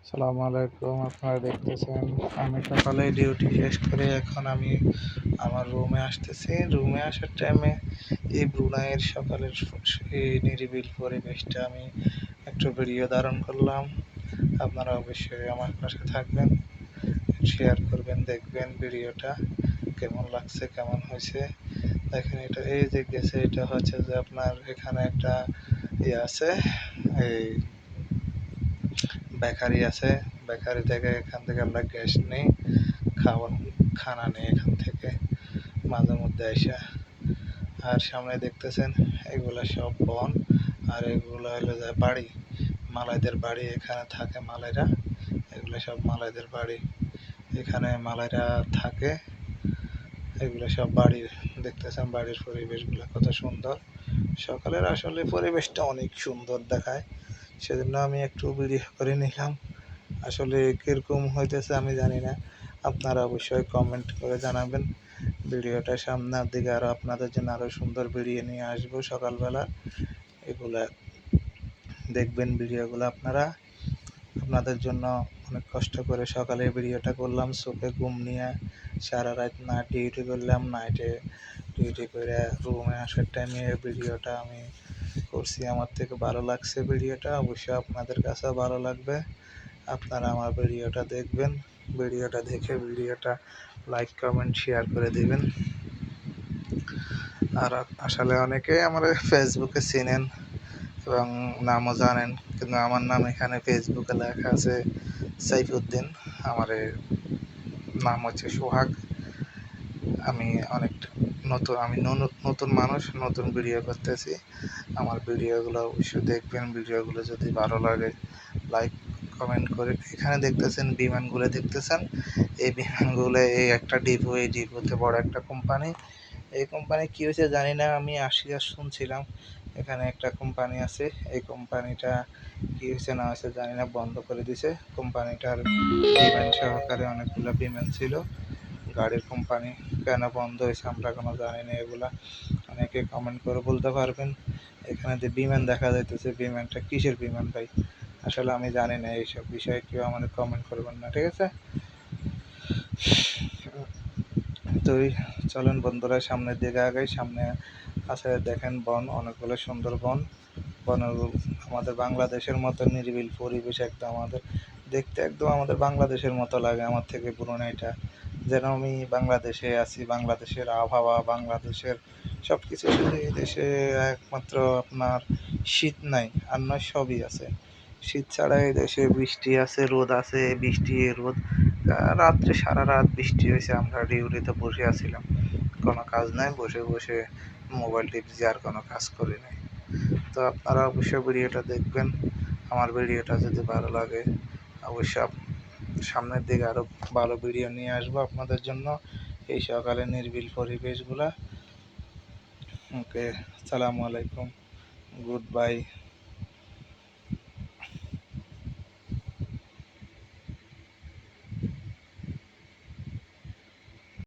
সালামু আলাইকুম। আপনারা দেখতেছেন আমি সকালে ডিউটি শেষ করে এখন আমি আমার রুমে আসতেছি। রুমে আসার টাইমে এই ব্রুনাইয়ের সকালের এই নিরিবিলি পরিবেশটা আমি একটু ভিডিও ধারণ করলাম। আপনারা অবশ্যই আমার পাশে থাকবেন, শেয়ার করবেন, দেখবেন ভিডিওটা কেমন লাগছে, কেমন হয়েছে। দেখেন এটা এই যে গেছে, এটা হচ্ছে যে আপনার এখানে একটা ইয়ে আছে, এই বেকারি আছে। বেকারি থেকে এখান থেকে আমরা গ্যাস নিই, খানা নেই এখান থেকে মাঝে মধ্যে আসা। আর সামনে দেখতেছেন এগুলা সব বন, আর এগুলো হলো যে বাড়ি, মালাইদের বাড়ি। এখানে থাকে মালাইরা, এগুলো সব মালাইদের বাড়ি, এখানে মালাইরা থাকে। এগুলো সব বাড়ি, দেখতেছেন বাড়ির পরিবেশগুলো কত সুন্দর। সকালের আসলে পরিবেশটা অনেক সুন্দর দেখায়, সেজন্য আমি একটু ভিডিও করে নিলাম। আসলে কীরকম হইতেছে আমি জানি না, আপনারা অবশ্যই কমেন্ট করে জানাবেন। ভিডিওটা সামনের দিকে আরও আপনাদের জন্য আরও সুন্দর ভিডিও নিয়ে আসবো সকালবেলা। এগুলা দেখবেন ভিডিওগুলো আপনারা। আপনাদের জন্য অনেক কষ্ট করে সকালে ভিডিওটা করলাম, চোখে ঘুম নিয়ে সারা রাত না ডিউটি করলাম। নাইটে ডিউটি করে রুমে আসার টাইমে ভিডিওটা আমি করছি। আমার থেকে ভালো লাগছে ভিডিওটা, অবশ্যই আপনাদের কাছেও ভালো লাগবে। আপনারা আমার ভিডিওটা দেখবেন, ভিডিওটা দেখে ভিডিওটা লাইক কমেন্ট শেয়ার করে দিবেন। আর আসলে অনেকেই আমার ফেসবুকে চিনেন এবং নামও জানেন, কিন্তু আমার নাম এখানে ফেসবুকে লেখা আছে সাইফুদ্দিন। আমার নাম হচ্ছে সোহাগ। আমি অনেকটা নতুন, আমি নতুন মানুষ, নতুন ভিডিও করতেছি। আমার ভিডিওগুলো অবশ্যই দেখবেন। ভিডিওগুলো যদি ভালো লাগে লাইক কমেন্ট করে। এখানে দেখতেছেন বিমানগুলো, দেখতেছেন এই বিমানগুলো, এই একটা ডিপো, এই ডিপোতে বড় একটা কোম্পানি। এই কোম্পানি কী হয়েছে জানি না, আমি আসিয়া শুনছিলাম এখানে একটা কোম্পানি আছে। এই কোম্পানিটা কী হয়েছে না হয়েছে জানি না, বন্ধ করে দিছে কোম্পানিটার। বিমান সহকারে অনেকগুলো বিমান ছিল, গাড়ির কোম্পানি। কেন বন্ধ হয়েছে আমরা কোনো জানি না। এগুলা অনেকে কমেন্ট করে বলতে পারবেন। এখানে যে বিমান দেখা যাইতেছে, বিমানটা কিসের বিমান ভাই? আসলে আমি জানি না এইসব বিষয়ে, কেউ আমাদের কমেন্ট করবেন না, ঠিক আছে? তো চলেন বন্ধুরা সামনের দিকে আগাই। সামনে আছে দেখেন বন, অনেকগুলো সুন্দর বন। আমাদের বাংলাদেশের মতো নিরিবিল পরিবেশ, একদম আমাদের দেখতে একদম আমাদের বাংলাদেশের মতো লাগে। আমার থেকে ব্রুনাইটা যেন আমি বাংলাদেশে আছি, বাংলাদেশের আবহাওয়া, বাংলাদেশের সব কিছু। শুধু এই দেশে একমাত্র আপনার শীত নাই, আর নয় সবই আছে। শীত ছাড়া এই দেশে বৃষ্টি আছে, রোদ আছে, বৃষ্টি রোদ। রাত্রে সারা রাত বৃষ্টি হয়েছে, আমরা ডিউটিতে বসে আছিলাম, কোনো কাজ নাই, বসে বসে মোবাইল টিপছি, আর কোনো কাজ করি নাই। তো আপনারা অবশ্যই ভিডিওটা দেখবেন। আমার ভিডিওটা যদি ভালো লাগে অবশ্যই সামনের দিকে আরও ভালো ভিডিও নিয়ে আসবো আপনাদের জন্য, এই সকালে নির্বিল পরিবেশগুলা। ওকে, আসসালামু আলাইকুম, গুড বাই।